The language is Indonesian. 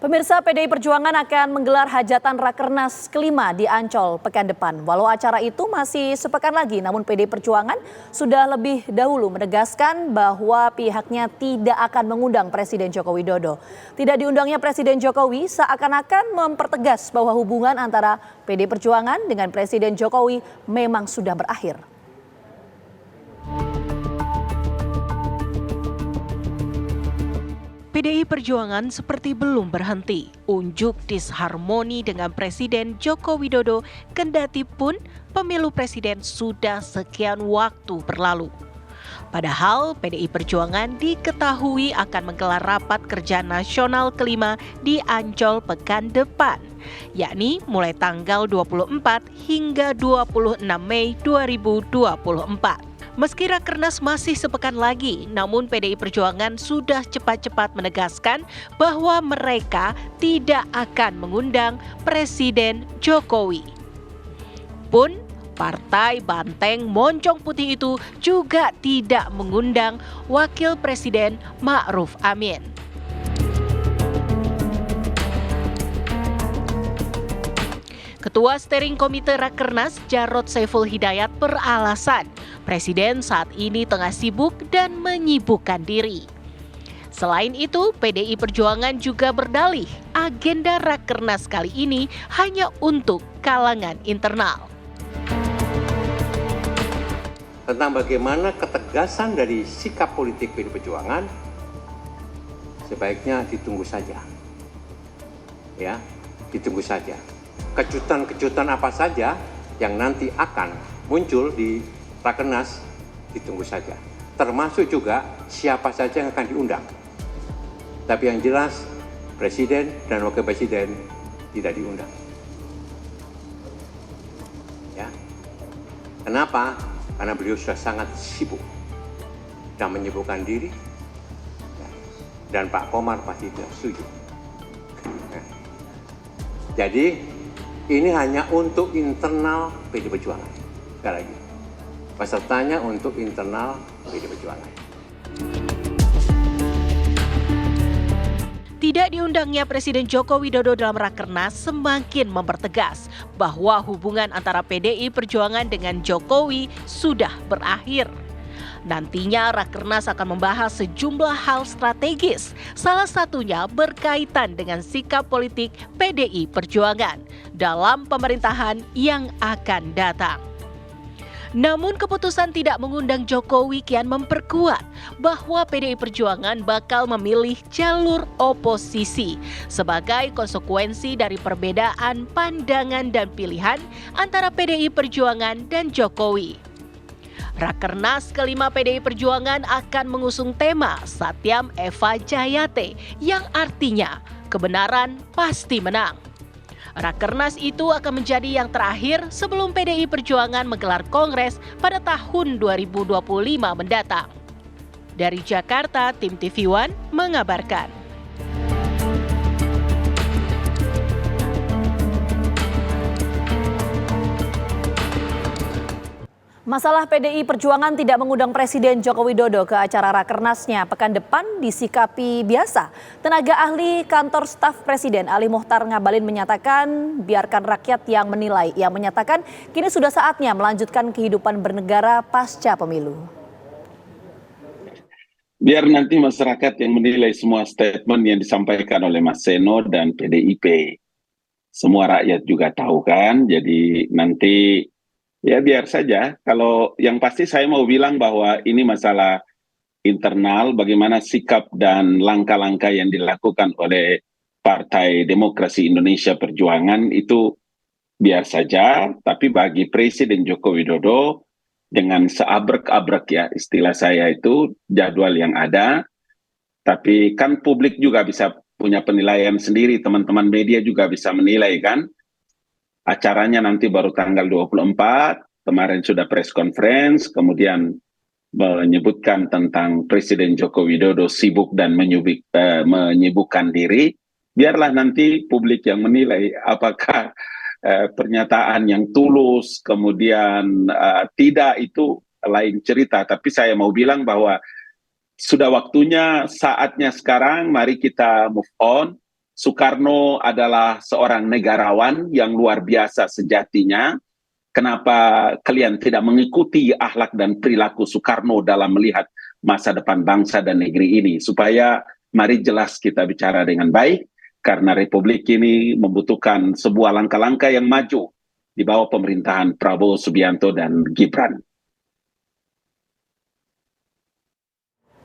Pemirsa, PDI Perjuangan akan menggelar hajatan Rakernas kelima di Ancol pekan depan. Walau acara itu masih sepekan lagi, namun PDI Perjuangan sudah lebih dahulu menegaskan bahwa pihaknya tidak akan mengundang Presiden Joko Widodo. Tidak diundangnya Presiden Jokowi seakan-akan mempertegas bahwa hubungan antara PDI Perjuangan dengan Presiden Jokowi memang sudah berakhir. PDI Perjuangan seperti belum berhenti unjuk disharmoni dengan Presiden Joko Widodo kendati pun pemilu presiden sudah sekian waktu berlalu. Padahal PDI Perjuangan diketahui akan menggelar rapat kerja nasional kelima di Ancol pekan depan, yakni mulai tanggal 24 hingga 26 Mei 2024. Meski Rakernas masih sepekan lagi, namun PDI Perjuangan sudah cepat-cepat menegaskan bahwa mereka tidak akan mengundang Presiden Jokowi. Pun, Partai Banteng Moncong Putih itu juga tidak mengundang Wakil Presiden Ma'ruf Amin. Ketua Steering Komite Rakernas Jarod Saiful Hidayat beralasan Presiden saat ini tengah sibuk dan menyibukkan diri. Selain itu, PDI Perjuangan juga berdalih agenda Rakernas kali ini hanya untuk kalangan internal. Tentang bagaimana ketegasan dari sikap politik PDI Perjuangan, sebaiknya ditunggu saja. Ya, ditunggu saja. Kejutan-kejutan apa saja yang nanti akan muncul di Rakernas, ditunggu saja. Termasuk juga siapa saja yang akan diundang. Tapi yang jelas, Presiden dan Wakil Presiden tidak diundang. Ya. Kenapa? Karena beliau sudah sangat sibuk dan menyibukkan diri. Dan Pak Komar pasti tidak setuju. Jadi, ini hanya untuk internal PDI Perjuangan. Sekali lagi, pesertanya untuk internal PDI Perjuangan. Tidak diundangnya Presiden Joko Widodo dalam Rakernas semakin mempertegas bahwa hubungan antara PDI Perjuangan dengan Jokowi sudah berakhir. Nantinya Rakernas akan membahas sejumlah hal strategis, salah satunya berkaitan dengan sikap politik PDI Perjuangan dalam pemerintahan yang akan datang. Namun keputusan tidak mengundang Jokowi kian memperkuat bahwa PDI Perjuangan bakal memilih jalur oposisi sebagai konsekuensi dari perbedaan pandangan dan pilihan antara PDI Perjuangan dan Jokowi. Rakernas kelima PDI Perjuangan akan mengusung tema Satyam Eva Jayate yang artinya kebenaran pasti menang. Rakernas itu akan menjadi yang terakhir sebelum PDI Perjuangan menggelar kongres pada tahun 2025 mendatang. Dari Jakarta, tim TV One mengabarkan. Masalah PDI Perjuangan tidak mengundang Presiden Joko Widodo ke acara Rakernasnya pekan depan disikapi biasa. Tenaga ahli kantor staf Presiden Ali Mokhtar Ngabalin menyatakan biarkan rakyat yang menilai. Ia menyatakan kini sudah saatnya melanjutkan kehidupan bernegara pasca pemilu. Biar nanti masyarakat yang menilai semua statement yang disampaikan oleh Mas Seno dan PDIP. Semua rakyat juga tahu kan, jadi nanti ya biar saja. Kalau yang pasti saya mau bilang bahwa ini masalah internal, bagaimana sikap dan langkah-langkah yang dilakukan oleh Partai Demokrasi Indonesia Perjuangan itu biar saja. Tapi bagi Presiden Joko Widodo dengan seabrek-abrek ya istilah saya itu jadwal yang ada. Tapi kan publik juga bisa punya penilaian sendiri, teman-teman media juga bisa menilai kan. Acaranya nanti baru tanggal 24, kemarin sudah press conference, kemudian menyebutkan tentang Presiden Joko Widodo sibuk dan menyibukkan diri. Biarlah nanti publik yang menilai apakah pernyataan yang tulus, kemudian tidak, itu lain cerita. Tapi saya mau bilang bahwa sudah waktunya, saatnya sekarang, mari kita move on. Soekarno adalah seorang negarawan yang luar biasa sejatinya. Kenapa kalian tidak mengikuti akhlak dan perilaku Soekarno dalam melihat masa depan bangsa dan negeri ini? Supaya mari jelas kita bicara dengan baik, karena Republik ini membutuhkan sebuah langkah-langkah yang maju di bawah pemerintahan Prabowo Subianto dan Gibran.